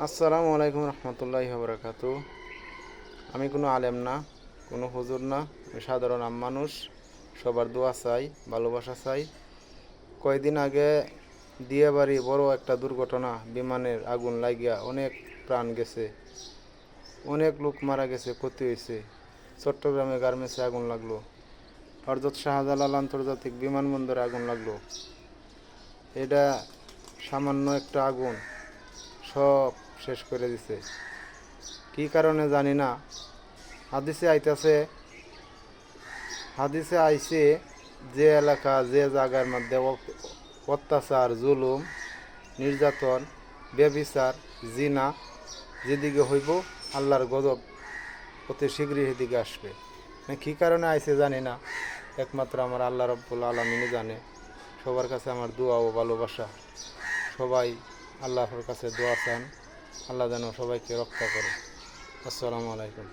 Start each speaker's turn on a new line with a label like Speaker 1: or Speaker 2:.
Speaker 1: আসসালামু আলাইকুম রহমতুল্লাহি বারাকাতু। আমি কোনো আলেম না, কোনো হুজুর না, আমি সাধারণ মানুষ। সবার দোয়া চাই, ভালোবাসা চাই। কয়েকদিন আগে দিয়াবাড়ি বড় একটা দুর্ঘটনা, বিমানের আগুন লাগিয়া অনেক প্রাণ গেছে, অনেক লোক মারা গেছে, ক্ষতি হয়েছে। চট্টগ্রামে গার্মেন্টসে আগুন লাগলো, হযরত শাহজালাল আন্তর্জাতিক বিমানবন্দরে আগুন লাগলো। এটা সামান্য একটা আগুন সব শেষ করে দিছে। কি কারণে জানি না। হাদিসে আইছে যে এলাকা যে জায়গার মধ্যে অত্যাচার, জুলুম, নির্যাতন, ব্যভিচার, জিনা যেদিকে হইব, আল্লাহর গজব অতি শীঘ্রই সেদিকে আসবে। কি কারণে আইছে জানি না, একমাত্র আমার আল্লাহ রাব্বুল আলামিনই জানে। সবার কাছে আমার দোয়া ও ভালোবাসা। সবাই আল্লাহর কাছে দোয়া চান, আল্লাহ যেন সবাইকে রক্ষা করে। আসসালামু আলাইকুম।